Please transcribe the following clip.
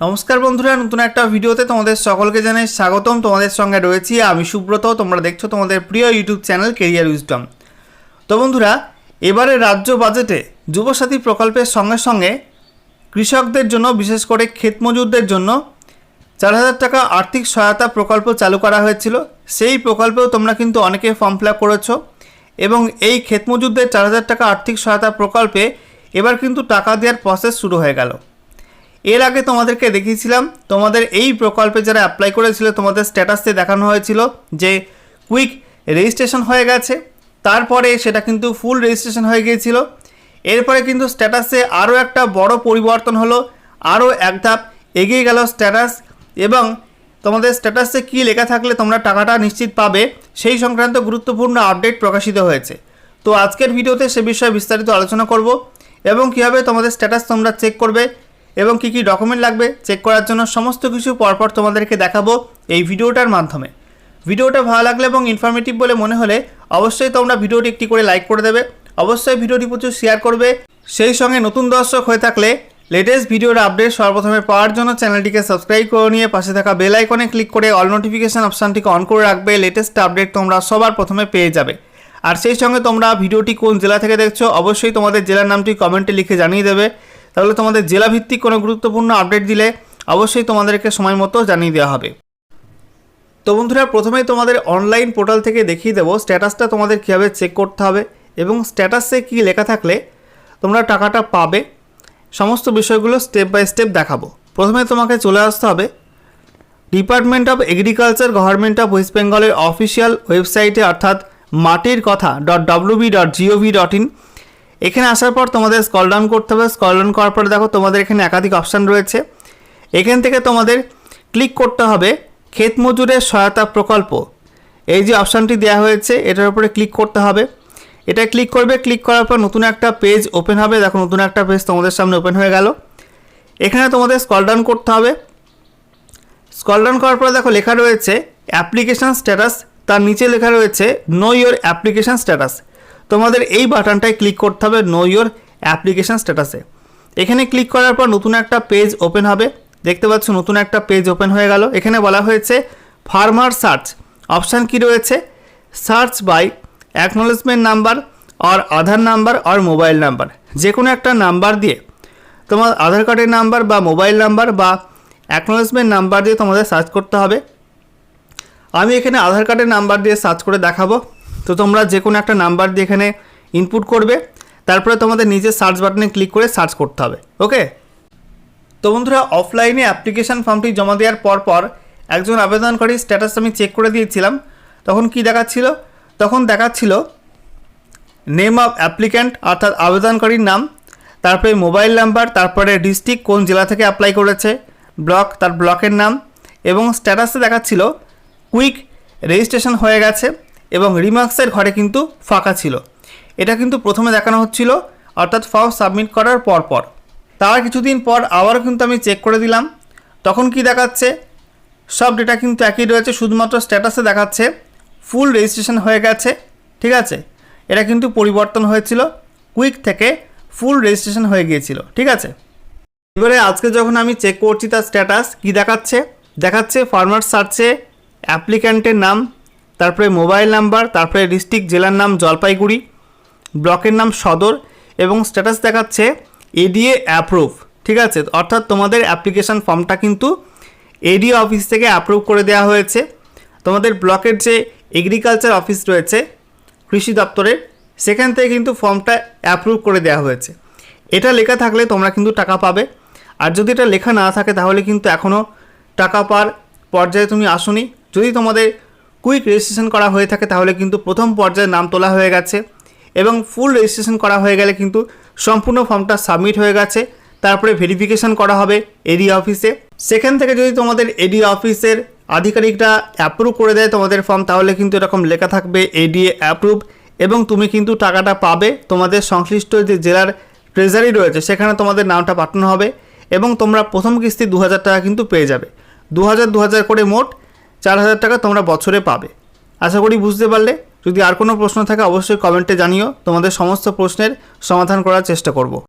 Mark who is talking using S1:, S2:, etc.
S1: নমস্কার বন্ধুরা, নতুন একটা ভিডিওতে তোমাদের সকলকে জানাই স্বাগতম। তোমাদের সঙ্গে রয়েছি আমি সুব্রত। তোমরা দেখছো তোমাদের প্রিয় ইউটিউব চ্যানেল কেরিয়ার উইজডম। তো বন্ধুরা, এবারে রাজ্য বাজেটে যুবসাথী প্রকল্পের সঙ্গে সঙ্গে কৃষকদের জন্য, বিশেষ করে ক্ষেত মজুরদের জন্য 4,000 টাকা আর্থিক সহায়তা প্রকল্প চালু করা হয়েছিল। সেই প্রকল্পেও তোমরা কিন্তু অনেকে ফর্ম ফিল আপ করেছো এবং এই ক্ষেত মজুরদের 4,000 টাকা আর্থিক সহায়তা প্রকল্পে এবার কিন্তু টাকা দেওয়ার প্রসেস শুরু হয়ে গেল। এর আগে তোমাদেরকে দেখিয়েছিলাম তোমাদের এই প্রকল্পে যারা অ্যাপ্লাই করেছিল তোমাদের স্ট্যাটাসে দেখানো হয়েছিল যে কুইক রেজিস্ট্রেশন হয়ে গেছে, তারপরে সেটা কিন্তু ফুল রেজিস্ট্রেশন হয়ে গিয়েছিল। এরপরে কিন্তু স্ট্যাটাসে আরও একটা বড় পরিবর্তন হলো, আরও এক ধাপ এগিয়ে গেল স্ট্যাটাস, এবং তোমাদের স্ট্যাটাসে কী লেখা থাকলে তোমরা টাকাটা নিশ্চিত পাবে সেই সংক্রান্ত গুরুত্বপূর্ণ আপডেট প্রকাশিত হয়েছে। তো আজকের ভিডিওতে সে বিষয়ে বিস্তারিত আলোচনা করব এবং কীভাবে তোমাদের স্ট্যাটাস তোমরা চেক করবে এবং কী কী ডকুমেন্ট লাগবে চেক করার জন্য সমস্ত কিছু পরপর তোমাদেরকে দেখাবো এই ভিডিওটার মাধ্যমে। ভিডিওটা ভালো লাগলে এবং ইনফরমেটিভ বলে মনে হলে অবশ্যই তোমরা ভিডিওটি একটি করে লাইক করে দেবে, অবশ্যই ভিডিওটি প্রচুর শেয়ার করবে। সেই সঙ্গে নতুন দর্শক হয়ে থাকলে লেটেস্ট ভিডিওর আপডেট সর্বপ্রথমে পাওয়ার জন্য চ্যানেলটিকে সাবস্ক্রাইব করে নিয়ে পাশে থাকা বেল আইকনে ক্লিক করে অল নোটিফিকেশান অপশানটিকে অন করে রাখবে। লেটেস্ট আপডেট তোমরা সবার প্রথমে পেয়ে যাবে। আর সেই সঙ্গে তোমরা ভিডিওটি কোন জেলা থেকে দেখছো অবশ্যই তোমাদের জেলার নামটি কমেন্টে লিখে জানিয়ে দেবে, তাহলে তোমাদের জেলাভিত্তিক কোনো গুরুত্বপূর্ণ আপডেট দিলে অবশ্যই তোমাদেরকে সময় মতো জানিয়ে দেওয়া হবে। তো বন্ধুরা, প্রথমেই তোমাদের অনলাইন পোর্টাল থেকে দেখিয়ে দেবো স্ট্যাটাসটা তোমাদের কীভাবে চেক করতে হবে এবং স্ট্যাটাসে কী লেখা থাকলে তোমরা টাকাটা পাবে, সমস্ত বিষয়গুলো স্টেপ বাই স্টেপ দেখাবো। প্রথমে তোমাকে চলে আসতে হবে department of agriculture government of West বেঙ্গলের অফিসিয়াল ওয়েবসাইটে, অর্থাৎ মাটির কথা .wb.gov.in। এখানে আসার পর তোমাদের স্ক্রল ডাউন করতে হবে। স্ক্রল ডাউন করার পরে দেখো তোমাদের এখানে একাধিক অপশান রয়েছে। এখান থেকে তোমাদের ক্লিক করতে হবে ক্ষেত মজুরের সহায়তা প্রকল্প। এই যে অপশানটি দেওয়া হয়েছে এটার উপরে ক্লিক করতে হবে। এটা ক্লিক করবে, ক্লিক করার পর নতুন একটা পেজ ওপেন হবে। দেখো নতুন একটা পেজ তোমাদের সামনে ওপেন হয়ে গেল। এখানে তোমাদের স্ক্রল ডাউন করতে হবে। স্ক্রল ডাউন করার পরে দেখো লেখা রয়েছে অ্যাপ্লিকেশান স্ট্যাটাস, তার নিচে লেখা রয়েছে নো ইয়োর অ্যাপ্লিকেশান স্ট্যাটাস। তোমাদের এই বাটনটায় ক্লিক করতে হবে নো ইয়োর অ্যাপ্লিকেশান স্ট্যাটাসে। এখানে ক্লিক করার পর নতুন একটা পেজ ওপেন হবে। দেখতে পাচ্ছ নতুন একটা পেজ ওপেন হয়ে গেল। এখানে বলা হয়েছে ফার্মার সার্চ। অপশান কি রয়েছে, সার্চ বাই অ্যাকনোলেজমেন্ট নাম্বার আর আধার নাম্বার আর মোবাইল নাম্বার। যে কোনো একটা নাম্বার দিয়ে তোমার আধার কার্ডের নাম্বার বা মোবাইল নাম্বার বা অ্যাকনোলেজমেন্ট নাম্বার দিয়ে তোমাদের সার্চ করতে হবে। আমি এখানে আধার কার্ডের নাম্বার দিয়ে সার্চ করে দেখাবো। তো তোমরা যে কোনো একটা নাম্বার দিয়ে এখানে ইনপুট করবে, তারপরে তোমাদের নিজের সার্চ বাটনে ক্লিক করে সার্চ করতে হবে। ওকে। তো বন্ধুরা, অফলাইনে অ্যাপ্লিকেশান ফর্মটি জমা দেওয়ার পর একজন আবেদনকারীর স্ট্যাটাস আমি চেক করে দিয়েছিলাম। তখন কি দেখাচ্ছিল, তখন দেখাচ্ছিল নেম অফ অ্যাপ্লিক্যান্ট, অর্থাৎ আবেদনকারীর নাম, তারপরে মোবাইল নাম্বার, তারপরে ডিস্ট্রিক্ট কোন জেলা থেকে অ্যাপ্লাই করেছে, ব্লক তার ব্লকের নাম, এবং স্ট্যাটাসে দেখাচ্ছিল কুইক রেজিস্ট্রেশন হয়ে গেছে এবং রিমার্কসের ঘরে কিন্তু ফাঁকা ছিল। এটা কিন্তু প্রথমে দেখানো হচ্ছিল, অর্থাৎ ফর্ম সাবমিট করার পর তার কিছুদিন পর আবারও কিন্তু আমি চেক করে দিলাম। তখন কি দেখাচ্ছে, সব ডেটা কিন্তু একই রয়েছে, শুধুমাত্র স্ট্যাটাসে দেখাচ্ছে ফুল রেজিস্ট্রেশন হয়ে গেছে। ঠিক আছে, এটা কিন্তু পরিবর্তন হয়েছিল, কুইক থেকে ফুল রেজিস্ট্রেশন হয়ে গিয়েছিল। ঠিক আছে, এবারে আজকে যখন আমি চেক করছি তার স্ট্যাটাস কি দেখাচ্ছে ফার্মার সার্চে অ্যাপ্লিক্যান্টের নাম, তারপরে মোবাইল নাম্বার, তারপরে ডিস্ট্রিক্ট জেলার নাম জলপাইগুড়ি, ব্লকের নাম সদর, এবং স্ট্যাটাস দেখাচ্ছে এডিএ অ্যাপ্রুভ। ঠিক আছে, অর্থাৎ তোমাদের অ্যাপ্লিকেশান ফর্মটা কিন্তু এডিএ অফিস থেকে অ্যাপ্রুভ করে দেওয়া হয়েছে। তোমাদের ব্লকের যে এগ্রিকালচার অফিস রয়েছে কৃষি দপ্তরের, সেখান থেকে কিন্তু ফর্মটা অ্যাপ্রুভ করে দেওয়া হয়েছে। এটা লেখা থাকলে তোমরা কিন্তু টাকা পাবে, আর যদি এটা লেখা না থাকে তাহলে কিন্তু এখনও টাকা পাওয়ার পর্যায়ে তুমি আসোনি। যদি তোমাদের কুইক রেজিস্ট্রেশন করা হয়ে থাকে তাহলে কিন্তু প্রথম পর্যায়ে নাম তোলা হয়ে গেছে, এবং ফুল রেজিস্ট্রেশন করা হয়ে গেলে কিন্তু সম্পূর্ণ ফর্মটা সাবমিট হয়ে গেছে। তারপরে ভেরিফিকেশান করা হবে এডিএ অফিসে। সেখান থেকে যদি তোমাদের এডিএ অফিসের আধিকারিকরা অ্যাপ্রুভ করে দেয় তোমাদের ফর্ম, তাহলে কিন্তু এরকম লেখা থাকবে এডিএ অ্যাপ্রুভ, এবং তুমি কিন্তু টাকাটা পাবে। তোমাদের সংশ্লিষ্ট যে জেলার ট্রেজারি রয়েছে সেখানে তোমাদের নামটা পাঠানো হবে, এবং তোমরা প্রথম কিস্তি 2,000 টাকা কিন্তু পেয়ে যাবে। 2,000 করে মোট 4,000 টাকা তোমরা বছরে পাবে। আশা করি বুঝতে পারলে। যদি আর কোনো প্রশ্ন থাকে অবশ্যই কমেন্টে জানিও, তোমাদের সমস্ত প্রশ্নের সমাধান করার চেষ্টা করব।